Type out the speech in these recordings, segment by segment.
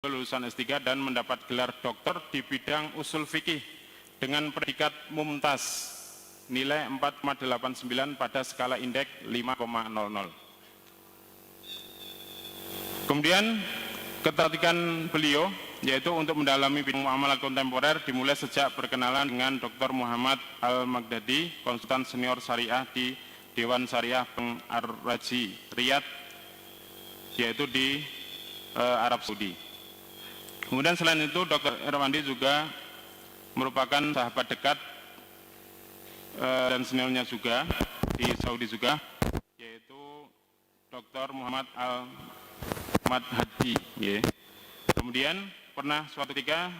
lulusan S3 dan mendapat gelar doktor di bidang usul fikih dengan predikat mumtaz nilai 4,89 pada skala indeks 5,00. Kemudian ketertarikan beliau yaitu untuk mendalami bidang muamalat kontemporer dimulai sejak perkenalan dengan Dr. Muhammad Al-Maghdadi, konsultan senior syariah di Dewan Syariah Bank Ar-Raji, Riyadh, yaitu di Arab Saudi. Kemudian selain itu Dr. Irwandi juga merupakan sahabat dekat dan seniornya juga di Saudi juga, yaitu Dr. Muhammad Al-Madhadi. Kemudian pernah suatu ketika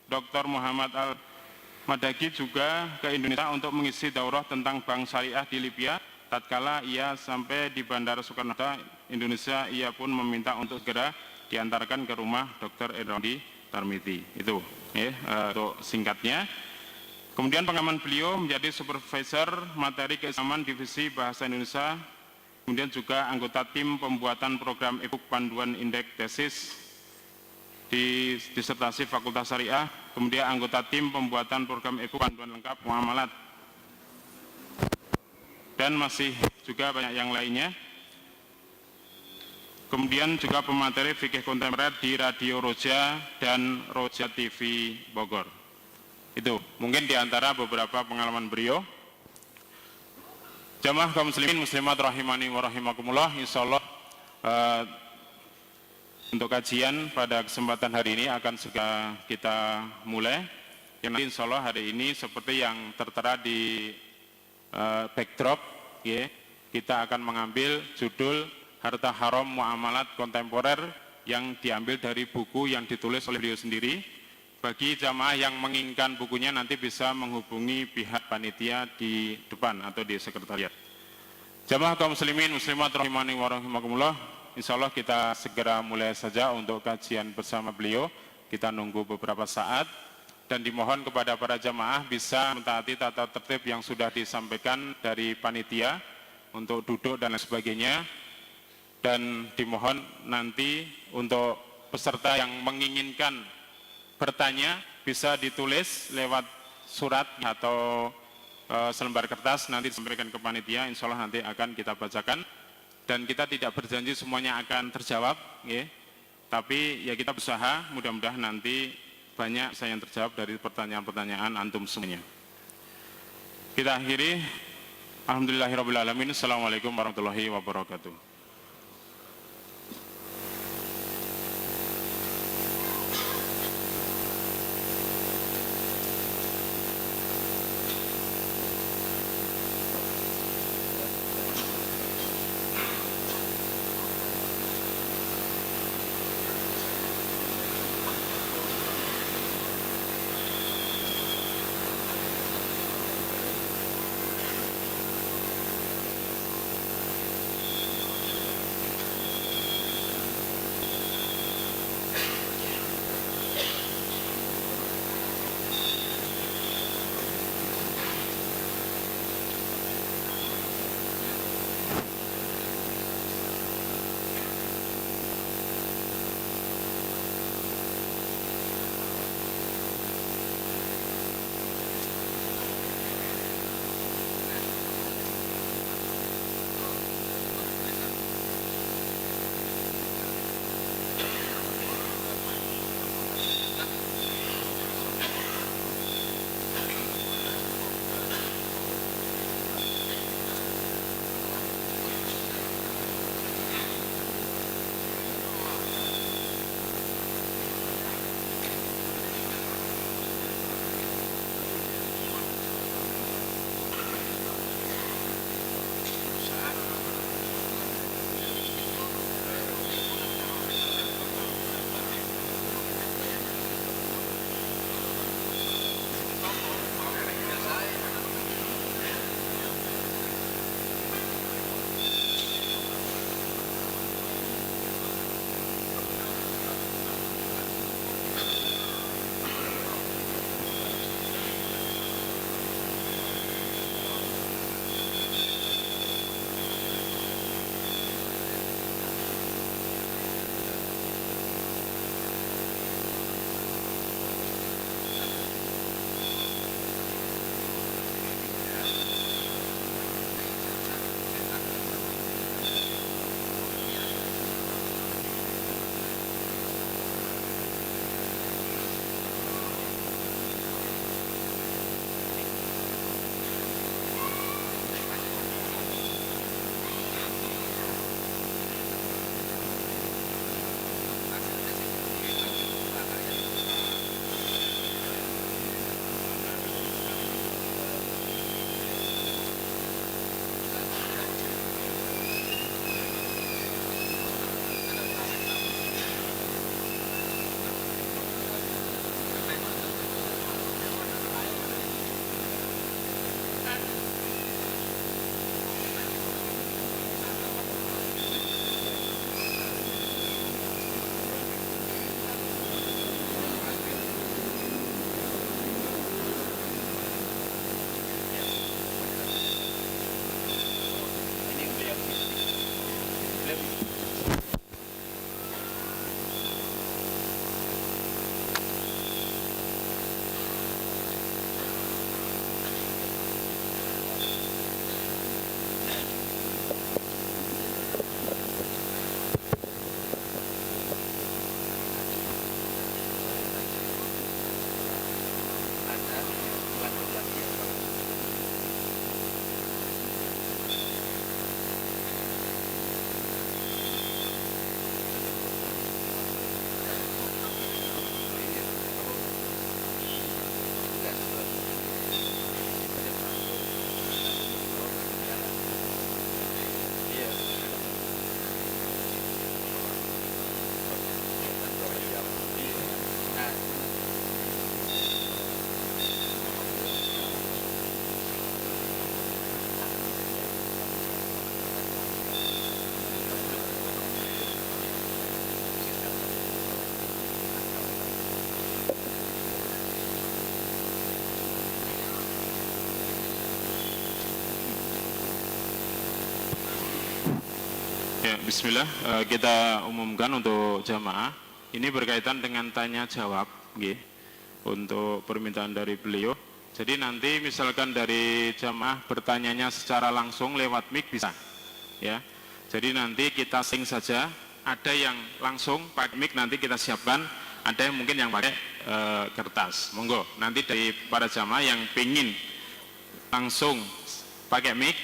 Dr. Muhammad Al-Madhadi juga ke Indonesia untuk mengisi daurah tentang bank syariah di Libya. Tatkala ia sampai di Bandara Soekarno-Hatta, Indonesia, ia pun meminta untuk segera diantarkan ke rumah Dr. Irwandi Tarmizi. Itu untuk singkatnya. Kemudian pengalaman beliau menjadi supervisor materi keislaman divisi bahasa Indonesia, kemudian juga anggota tim pembuatan program e-book panduan indeks tesis di disertasi Fakultas Syariah, kemudian anggota tim pembuatan program e-book panduan lengkap muamalat, dan masih juga banyak yang lainnya. Kemudian juga pemateri fikih kontemporer di Radio Roja dan Roja TV Bogor. Itu mungkin diantara beberapa pengalaman beliau. Jamaah kaum muslimin muslimat rahimani wa rahimakumullah, insyaallah untuk kajian pada kesempatan hari ini akan segera kita mulai. Yang insyaallah hari ini seperti yang tertera di backdrop, kita akan mengambil judul Harta Haram Muamalat Kontemporer yang diambil dari buku yang ditulis oleh beliau sendiri. Bagi jamaah yang menginginkan bukunya nanti bisa menghubungi pihak panitia di depan atau di sekretariat. Jamaah kaum muslimin muslimat rahimani wa rahimakumullah, insyaallah kita segera mulai saja untuk kajian bersama beliau. Kita nunggu beberapa saat dan dimohon kepada para jamaah bisa mentaati tata tertib yang sudah disampaikan dari panitia untuk duduk dan lain sebagainya. Dan dimohon nanti untuk peserta yang menginginkan bertanya bisa ditulis lewat surat atau selembar kertas, nanti disampaikan ke panitia, insya Allah nanti akan kita bacakan. Dan kita tidak berjanji semuanya akan terjawab, tapi ya kita berusaha, mudah-mudahan nanti banyak yang terjawab dari pertanyaan-pertanyaan antum semuanya. Kita akhiri, alhamdulillahirrabbilalamin, assalamualaikum warahmatullahi wabarakatuh. Ya, bismillah, kita umumkan untuk jamaah. Ini berkaitan dengan tanya jawab, nggih, untuk permintaan dari beliau. Jadi nanti misalkan dari jamaah bertanyanya secara langsung lewat mic bisa, ya. Jadi nanti kita sync saja. Ada yang langsung pakai mic nanti kita siapkan. Ada yang mungkin yang pakai kertas. Monggo. Nanti dari para jamaah yang pingin langsung pakai mic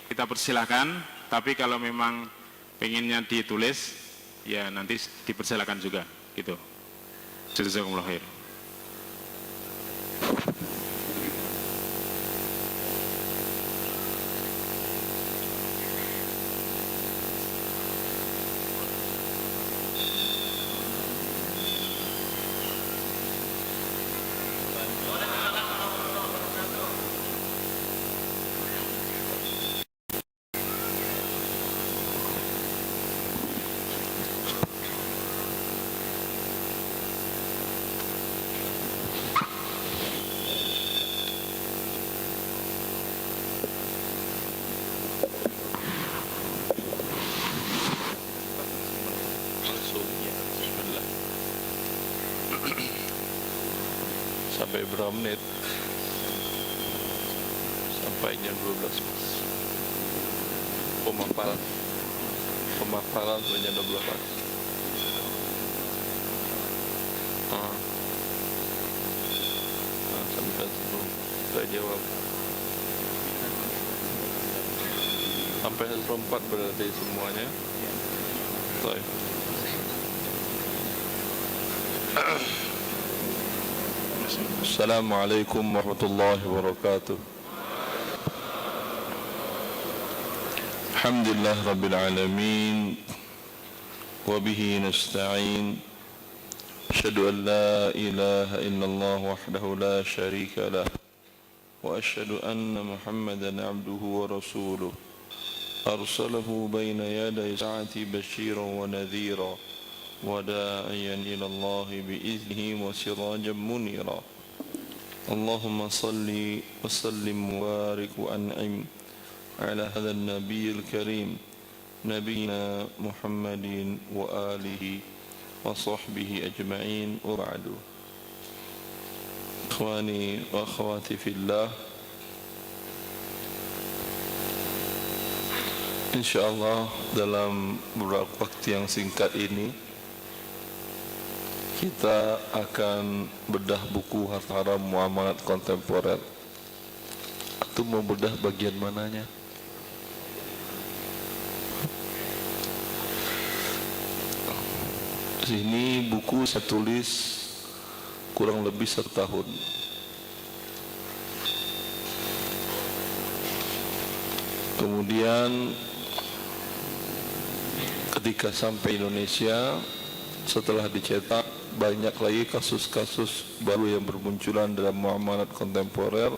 kita persilahkan. Tapi kalau memang pengennya ditulis, ya nanti dipersilakan juga, gitu. Jazakumullah khair. Sampai berapa menit? Sampai jam 12 Mas. Pemaparan sampai jam 12 Mas. Sampai sebelum saya jawab. Sampai 1/4 berarti semuanya. Baik. Assalamualaikum warahmatullahi wabarakatuh. Alhamdulillah rabbil alamin wa bihi nasta'in. Asyhadu an la ilaha illallah wahdahu la syarika lah wa asyhadu anna Muhammadan abduhu wa rasuluh arsalahu baina yaday sa'ati basyiran wa nadhira وداعيا إلى الله بإذنه وسراجا منيرا اللهم صل وسلم وبارك وأنعم على هذا النبي الكريم نبينا محمد وآله وصحبه أجمعين وبعد إخواني وأخواتي في الله InsyaAllah dalam beberapa waktu yang singkat ini kita akan bedah buku Harta Haram Muamalat Kontemporer. Atau mau bedah bagian mananya? Sini buku saya tulis kurang lebih 1 tahun. Kemudian ketika sampai Indonesia, setelah dicetak, banyak lagi kasus-kasus baru yang bermunculan dalam muamalat kontemporer.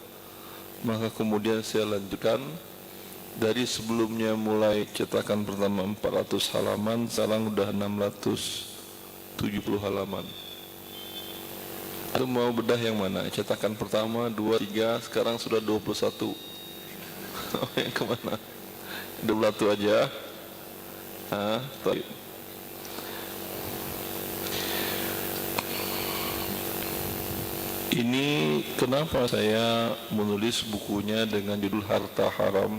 Maka kemudian saya lanjutkan dari sebelumnya mulai cetakan pertama 400 halaman, sekarang sudah 670 halaman. Itu mau bedah yang mana? Cetakan pertama, 2, 3, sekarang sudah 21. Yang kemana? 21 aja. Baik. Ini kenapa saya menulis bukunya dengan judul Harta Haram?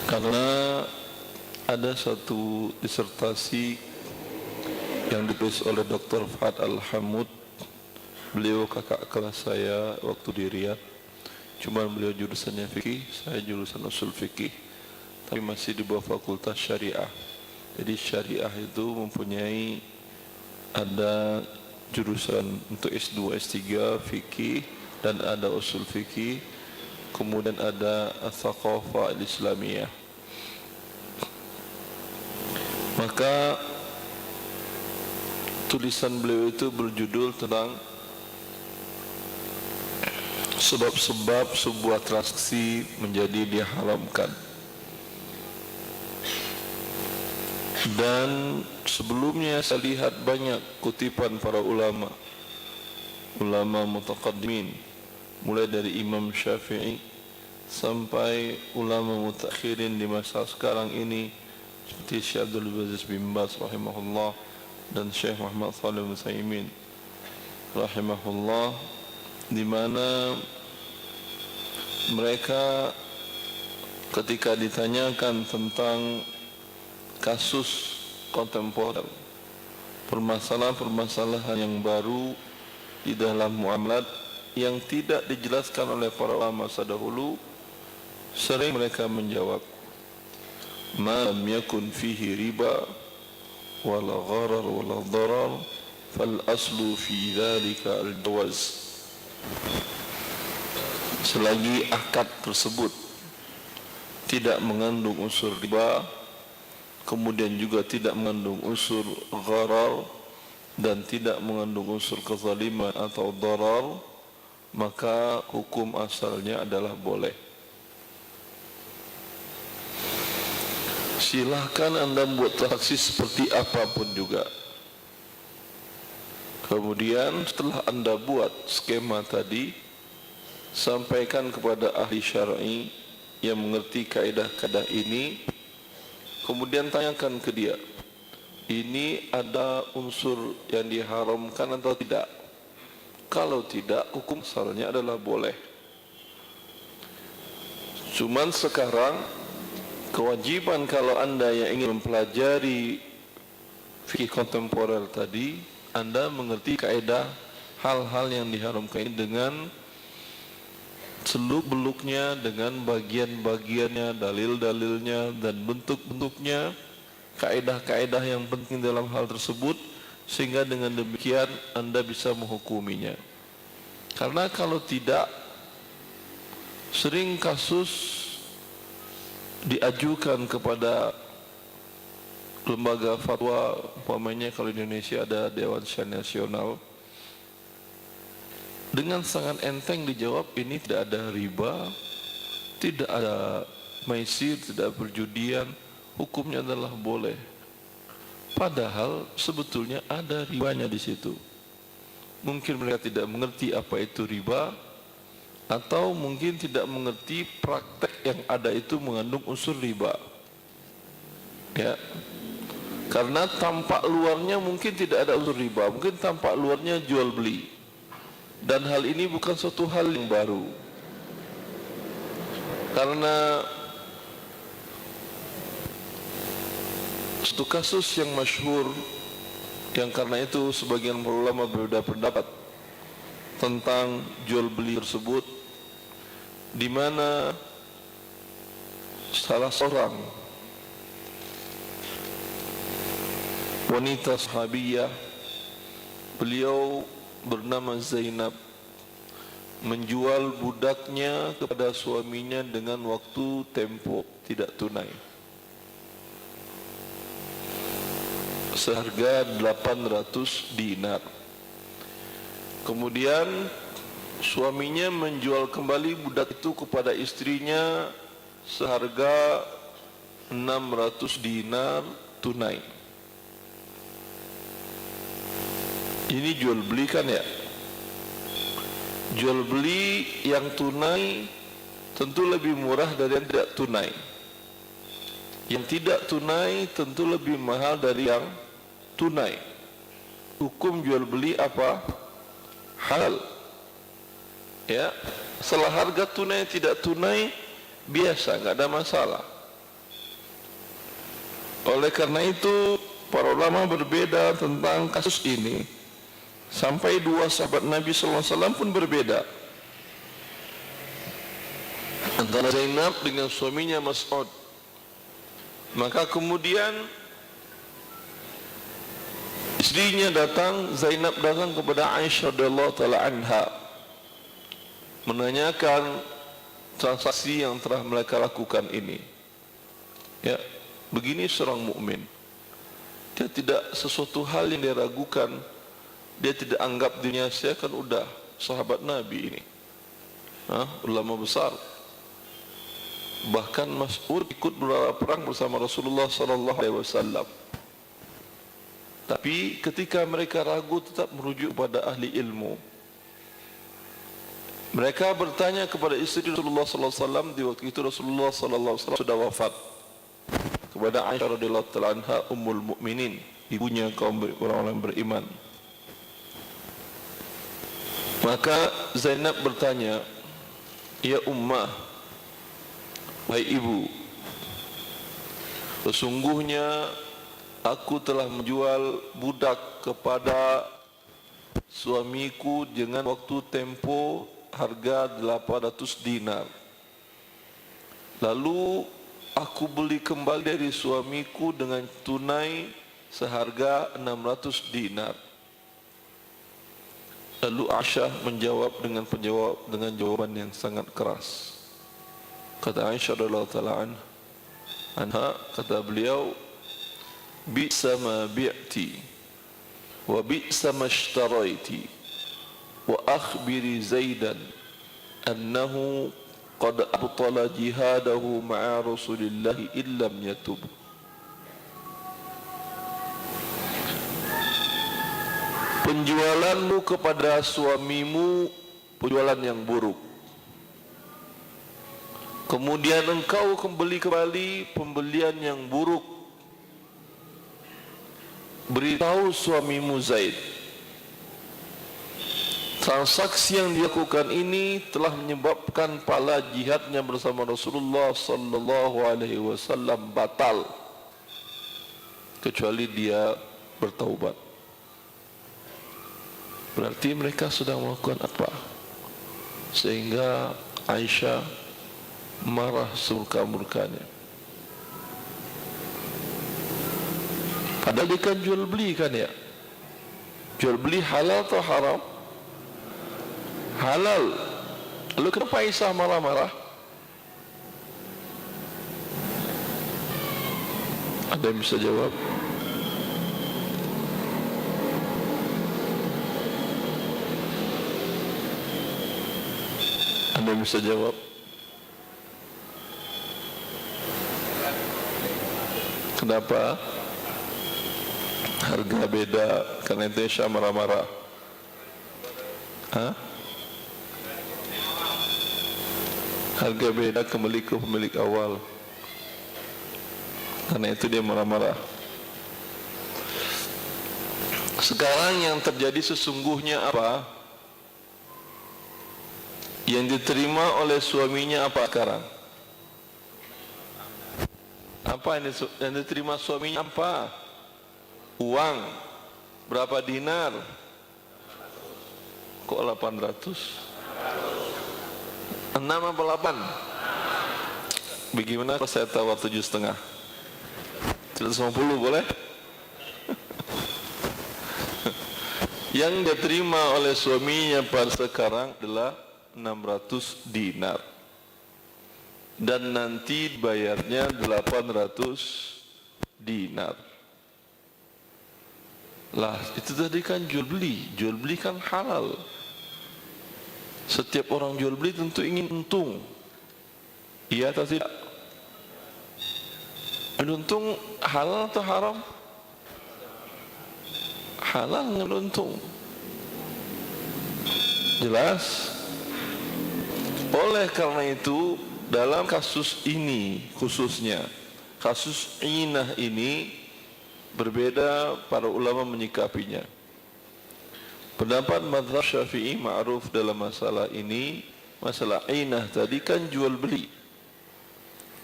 Karena ada satu disertasi yang ditulis oleh Dr. Fahad Al-Hamud. Beliau kakak kelas saya waktu di Riyadh. Cuma beliau jurusannya fikih, saya jurusan usul fikih, tapi masih di bawah fakultas syariah. Jadi syariah itu mempunyai ada jurusan untuk S2, S3 fikih, dan ada usul fikih, kemudian ada Tsaqafah Al-Islamiyah. Maka tulisan beliau itu berjudul tentang sebab-sebab sebuah transaksi menjadi diharamkan. Dan sebelumnya saya lihat banyak kutipan para ulama mutaqaddimin, mulai dari Imam Syafi'i, sampai ulama mutakhirin di masa sekarang ini seperti Syekh Abdul Aziz bin Baz rahimahullah dan Syekh Muhammad Shalih Al-Utsaimin rahimahullah, di mana mereka ketika ditanyakan tentang kasus kontemporer, permasalahan-permasalahan yang baru di dalam muamalat yang tidak dijelaskan oleh para ulama masa dahulu, sering mereka menjawab, ma lam yakun fihi riba wala gharar wala darar fal aslu fi dhalika al-jawaz. Selagi akad tersebut tidak mengandung unsur riba, kemudian juga tidak mengandung unsur gharar dan tidak mengandung unsur kezaliman atau darar, maka hukum asalnya adalah boleh. Silahkan Anda buat transaksi seperti apapun juga. Kemudian setelah Anda buat skema tadi, sampaikan kepada ahli syar'i yang mengerti kaidah-kaidah ini, kemudian tanyakan ke dia, ini ada unsur yang diharamkan atau tidak? Kalau tidak, hukum asalnya adalah boleh. Cuman sekarang kewajiban kalau Anda yang ingin mempelajari fikih kontemporer tadi, Anda mengerti kaidah hal-hal yang diharamkan dengan seluk-beluknya, dengan bagian-bagiannya, dalil-dalilnya dan bentuk-bentuknya, kaidah-kaidah yang penting dalam hal tersebut, sehingga dengan demikian Anda bisa menghukuminya. Karena kalau tidak, sering kasus diajukan kepada lembaga fatwa, umpamanya kalau di Indonesia ada Dewan Syariah Nasional, dengan sangat enteng dijawab, ini tidak ada riba, tidak ada maisir, tidak perjudian, hukumnya adalah boleh. Padahal sebetulnya ada ribanya di situ. Mungkin mereka tidak mengerti apa itu riba, atau mungkin tidak mengerti praktek yang ada itu mengandung unsur riba. Ya, karena tampak luarnya mungkin tidak ada unsur riba, mungkin tampak luarnya jual beli. Dan hal ini bukan suatu hal yang baru, karena satu kasus yang masyhur, yang karena itu sebagian ulama berbeda pendapat tentang jual beli tersebut, di mana salah seorang wanita sahabiyah, beliau bernama Zainab, menjual budaknya kepada suaminya dengan waktu tempo tidak tunai seharga 800 dinar. Kemudian suaminya menjual kembali budak itu kepada istrinya seharga 600 dinar tunai. Ini jual beli kan ya? Jual beli yang tunai tentu lebih murah dari yang tidak tunai. Yang tidak tunai tentu lebih mahal dari yang tunai. Hukum jual beli apa? Halal. Ya, setelah harga tunai tidak tunai biasa, nggak ada masalah. Oleh karena itu para ulama berbeda tentang kasus ini. Sampai dua sahabat Nabi SAW pun berbeda, antara Zainab dengan suaminya Mas'ud. Maka kemudian istrinya datang, Zainab datang kepada Aisyah radhiyallahu taala anha, menanyakan transaksi yang telah mereka lakukan ini. Ya, begini seorang mukmin, dia tidak sesuatu hal yang diragukan. Dia tidak anggap dirinya, saya kan udah sahabat Nabi ini, ulama besar. Bahkan Mas'ud ikut berperang bersama Rasulullah SAW. Tapi ketika mereka ragu, tetap merujuk pada ahli ilmu. Mereka bertanya kepada istri Rasulullah sallallahu alaihi wasallam, di waktu itu Rasulullah sallallahu alaihi wasallam sudah wafat, kepada Aisyah radhiyallahu taala anha ummul mukminin, ibunya kaum orang-orang beriman. Maka Zainab bertanya, "Ya ummah, wahai ibu, sesungguhnya aku telah menjual budak kepada suamiku dengan waktu tempo harga 800 dinar. Lalu aku beli kembali dari suamiku dengan tunai seharga 600 dinar." Lalu Aisyah menjawab dengan jawaban yang sangat keras. Kata Aisyah radhiyallahu taala anha, kata beliau, "Bi'sa ma bi'ti wa bi'sa ma ishtaraiti wa akhbiri Zaidan annahu qad abtala jihadahu ma'a Rasulillahi illam yatub." Penjualanmu kepada suamimu penjualan yang buruk, kemudian engkau kembali pembelian yang buruk. Beritahu suamimu Zaid, transaksi yang dilakukan ini telah menyebabkan pahala jihadnya bersama Rasulullah sallallahu alaihi wasallam batal, kecuali dia bertaubat. Berarti mereka sedang melakukan apa? Sehingga Aisyah marah semurka-murkanya. Padahal dia kan jual beli kan ya? Jual beli halal atau haram? Halal. Lalu kenapa Aisyah marah-marah? Ada yang bisa jawab? Anda bisa jawab? Kenapa? Harga beda, karena itu Aisyah marah-marah. Harga beda kembali ke pemilik awal, karena itu dia marah-marah. Sekarang yang terjadi sesungguhnya apa? Yang diterima oleh suaminya apa sekarang? Apa yang diterima suaminya apa? Uang. Berapa dinar? Kok 800? 6 apa 8? Bagaimana kalau saya tawar 7,5? 150 boleh? Yang diterima oleh suaminya pada sekarang adalah 600 dinar, dan nanti bayarnya 800 dinar. Lah, itu tadi kan jual beli kan halal. Setiap orang jual beli tentu ingin untung, iya atau tidak? Untung halal atau haram? Halal dengan untung, jelas. Oleh karena itu, dalam kasus ini khususnya, kasus inah ini berbeda para ulama menyikapinya. Pendapat mazhab Syafi'i ma'ruf dalam masalah ini, masalah inah tadi kan jual beli,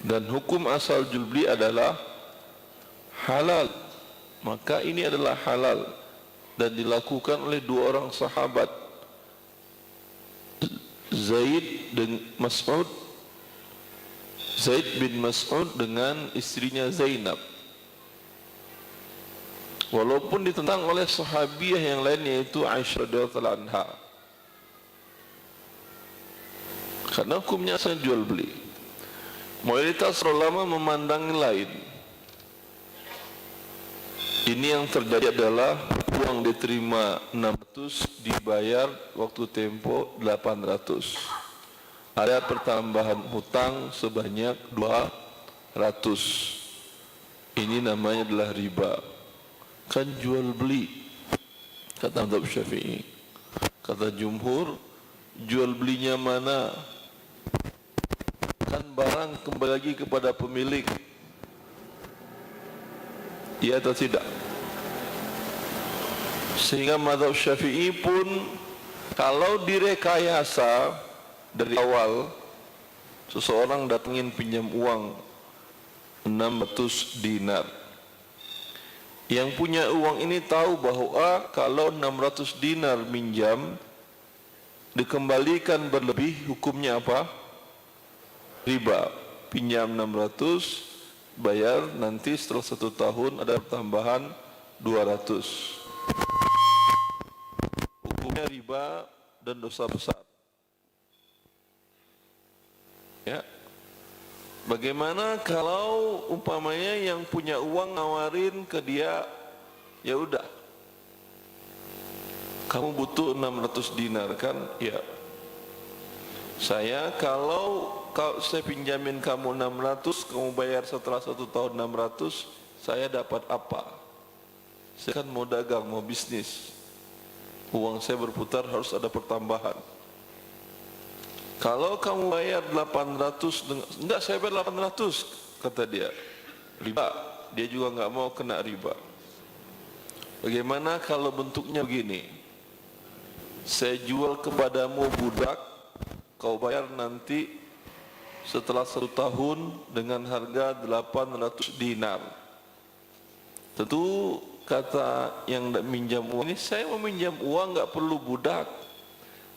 dan hukum asal jual beli adalah halal. Maka ini adalah halal dan dilakukan oleh dua orang sahabat, Zaid bin Mas'ud dengan istrinya Zainab. Walaupun ditentang oleh sahabiah yang lain, yaitu Aisyah radhiyallahu anha, karena hukumnya asal jual beli. Mayoritas ulama memandang lain. Ini yang terjadi adalah uang diterima 600, dibayar waktu tempo 800. Ada pertambahan hutang sebanyak 200. Ini namanya adalah riba. Kan jual beli, kata mazhab Syafi'i. Kata jumhur, jual belinya mana, kan barang kembali lagi kepada pemilik, iya atau tidak? Sehingga mazhab Syafi'i pun kalau direkayasa dari awal, seseorang datengin pinjam uang 600 dinar, yang punya uang ini tahu bahwa kalau 600 dinar minjam dikembalikan berlebih, hukumnya apa? Riba. Pinjam 600, bayar nanti setelah 1 tahun ada tambahan 200. Hukumnya riba dan dosa besar. Ya. Bagaimana kalau umpamanya yang punya uang nawarin ke dia, ya udah, kamu butuh 600 dinar kan? Ya. Kalau saya pinjamin kamu 600, kamu bayar setelah 1 tahun 600, saya dapat apa? Saya kan mau dagang, mau bisnis. Uang saya berputar, harus ada pertambahan. Kalau kamu bayar 800, enggak, saya bayar 800, kata dia, riba. Dia juga enggak mau kena riba. Bagaimana kalau bentuknya begini? Saya jual kepadamu budak, kau bayar nanti setelah 1 tahun dengan harga 800 dinar. Tentu kata yang minjam uang ini, saya mau minjam uang enggak perlu budak.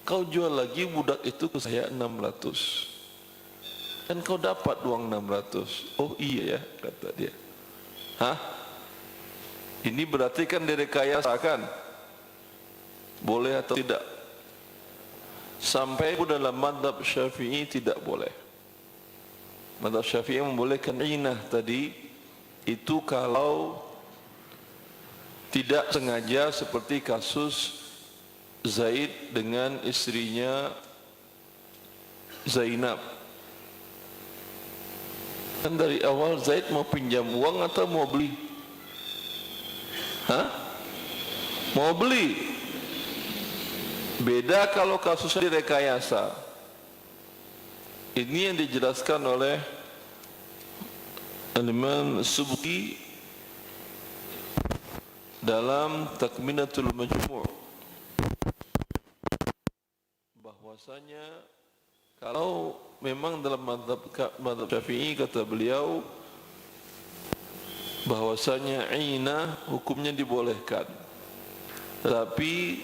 Kau jual lagi budak itu ke saya 600, dan kau dapat uang 600. Oh iya ya, kata dia. Hah? Ini berarti kan direkayasa kan? Boleh atau tidak? Sampai dalam mazhab Syafi'i tidak boleh. Mazhab Syafi'i membolehkan inah tadi itu kalau tidak sengaja, seperti kasus Zaid dengan istrinya Zainab. Kan dari awal Zaid mau pinjam uang atau mau beli? Hah? Mau beli. Beda kalau kasusnya direkayasa. Ini yang dijelaskan oleh Imam Subki dalam Takminatul Majmu', bahwasanya kalau memang dalam mazhab Syafi'i, kata beliau, bahwasanya inah hukumnya dibolehkan, tetapi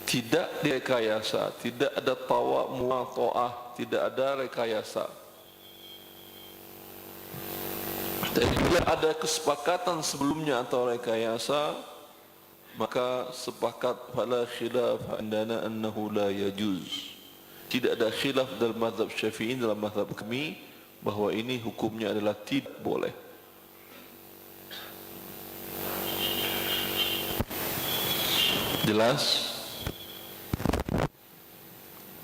tidak direkayasa, tidak ada tawa muwata'ah, tidak ada rekayasa. Dan bila ada kesepakatan sebelumnya atau rekayasa, maka sepakat fala khilaf indana annahu la yajuz. Tidak ada khilaf dalam mazhab Syafi'i, dalam mazhab kami, bahwa ini hukumnya adalah tidak boleh. Jelas?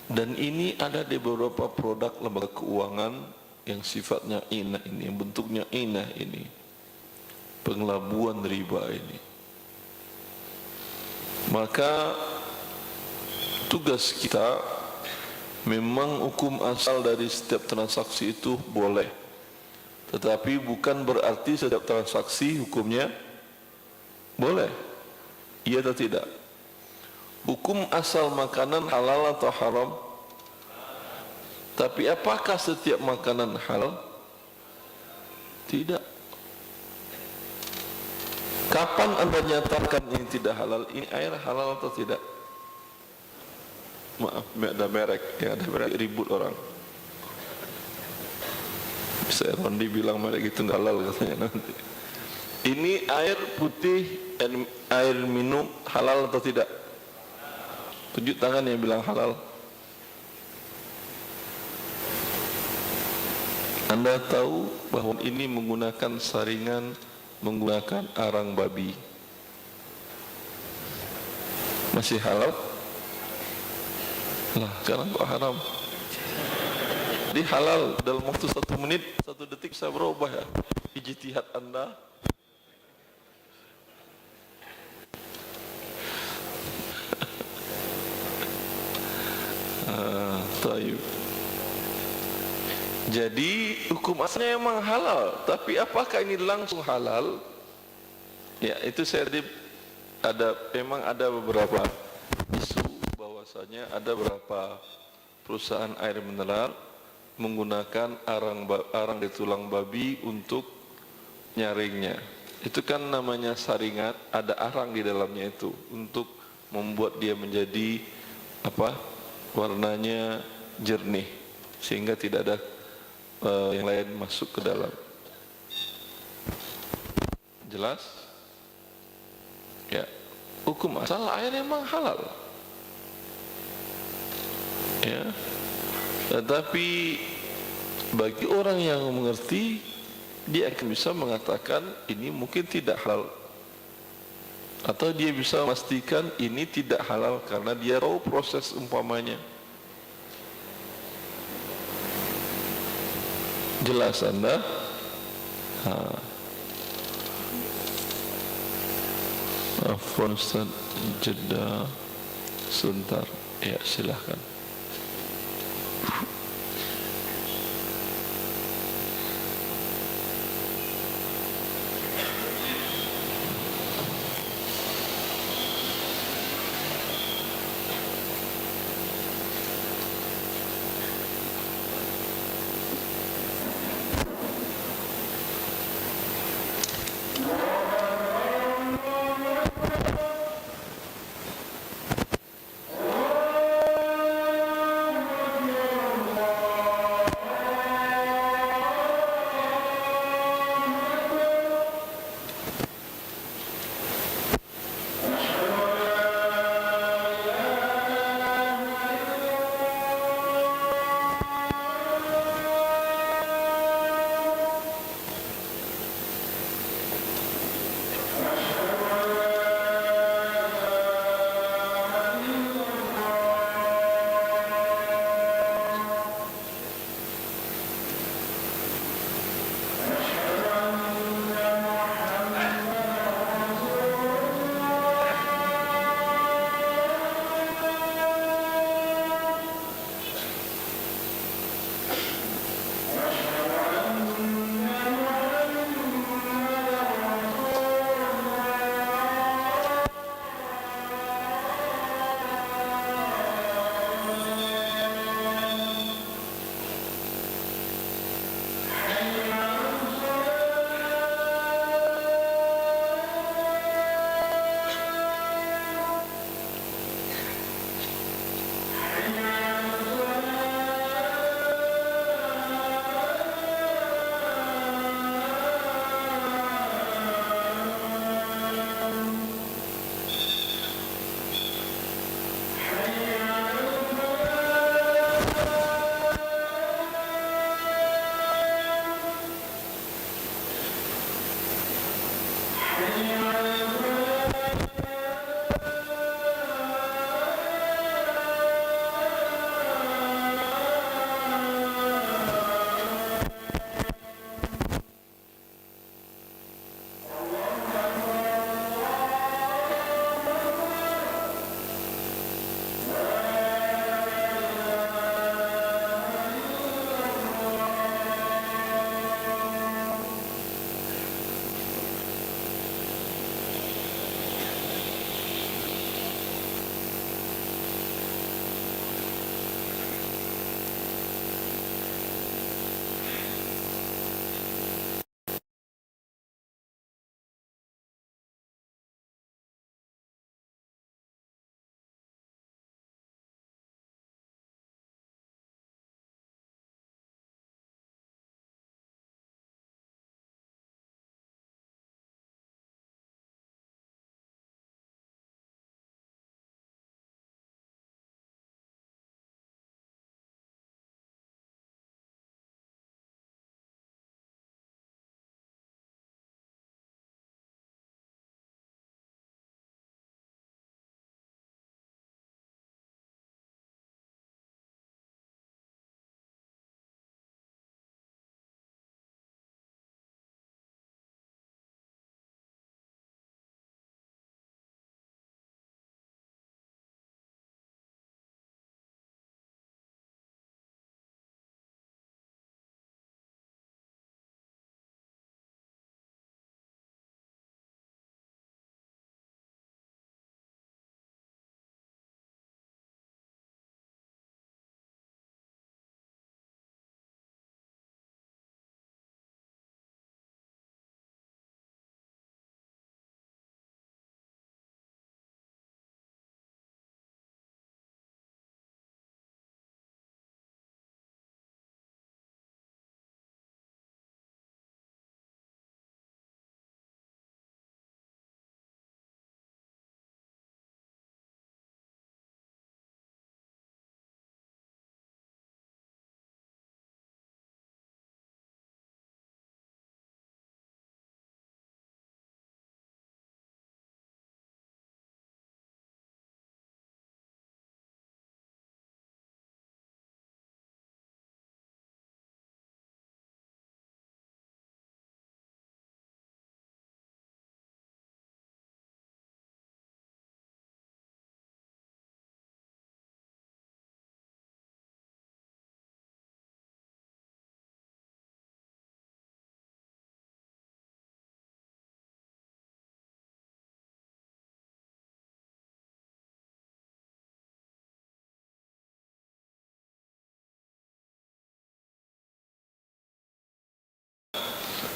Dan ini ada di beberapa produk lembaga keuangan yang sifatnya inah ini, yang bentuknya inah ini, pengelabuan riba ini. Maka tugas kita memang hukum asal dari setiap transaksi itu boleh, tetapi bukan berarti setiap transaksi hukumnya boleh. Iya atau tidak? Hukum asal makanan halal atau haram? Tapi apakah setiap makanan halal? Tidak. Kapan Anda nyatakan ini tidak halal? Ini air halal atau tidak? Maaf, ada merek, ya ada merek, ribut orang. Bisa Rondi bilang merek itu nggak halal katanya nanti. Ini air putih, air minum halal atau tidak? Tunjuk tangan yang bilang halal. Anda tahu bahwa ini menggunakan saringan, menggunakan arang babi. Masih halal? Lah, sekarang kok haram? Jadi halal dalam waktu 1 menit, 1 detik bisa berubah ya ijtihad Anda. Taib. Jadi hukum asalnya memang halal, tapi apakah ini langsung halal? Ya, itu memang ada beberapa isu bahwasanya ada beberapa perusahaan air mineral menggunakan arang di tulang babi untuk nyaringnya. Itu kan namanya saringat, ada arang di dalamnya itu untuk membuat dia menjadi warnanya jernih sehingga tidak ada yang lain masuk ke dalam. Jelas? Ya, hukum asal air memang halal. Ya, tetapi bagi orang yang mengerti, dia akan bisa mengatakan ini mungkin tidak halal, atau dia bisa memastikan ini tidak halal karena dia tahu proses umpamanya. Jelas Anda? Afwan Ustaz, jeda sebentar. Ya, silahkan.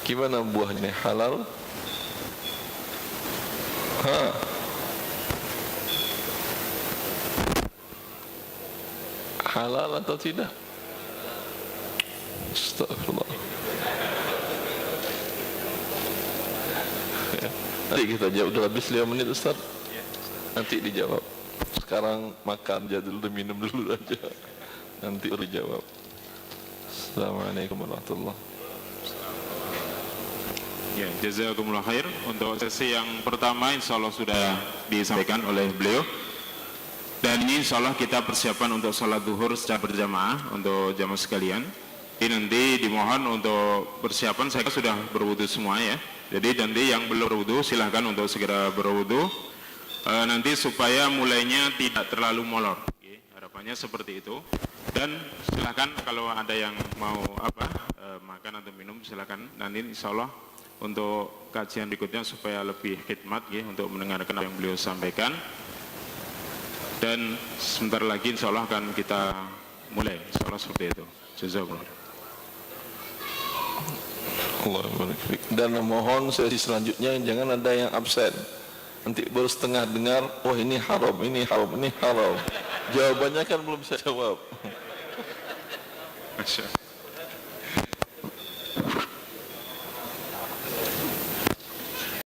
Gimana buahnya, halal? Halal atau tidak? Astagfirullah. Ya. Nanti kita jawab, udah habis 5 menit Ustaz. Nanti dijawab. Sekarang makan aja dulu, minum dulu aja. Nanti baru jawab. Assalamualaikum warahmatullahi wabarakatuh. Ya, jazakumullah khair. Untuk sesi yang pertama insya Allah sudah disampaikan oleh beliau. Dan ini insya Allah kita persiapan untuk sholat zuhur secara berjamaah untuk jamaah sekalian. Ini nanti dimohon untuk persiapan, saya sudah berwudu semua ya. Jadi nanti yang belum berwudu silahkan untuk segera berwudu. Nanti supaya mulainya tidak terlalu molor. Harapannya seperti itu. Dan silahkan kalau ada yang mau makan atau minum silahkan. Nanti insya Allah untuk kajian berikutnya supaya lebih khidmat ya, untuk mendengarkan apa yang beliau sampaikan. Dan sebentar lagi insya Allah akan kita mulai, insya Allah seperti itu. Jazakumullah. Dan mohon sesi selanjutnya jangan ada yang absen. Nanti baru setengah dengar, oh ini haram, ini haram, ini haram. Jawabannya kan belum bisa jawab. Masya Allah.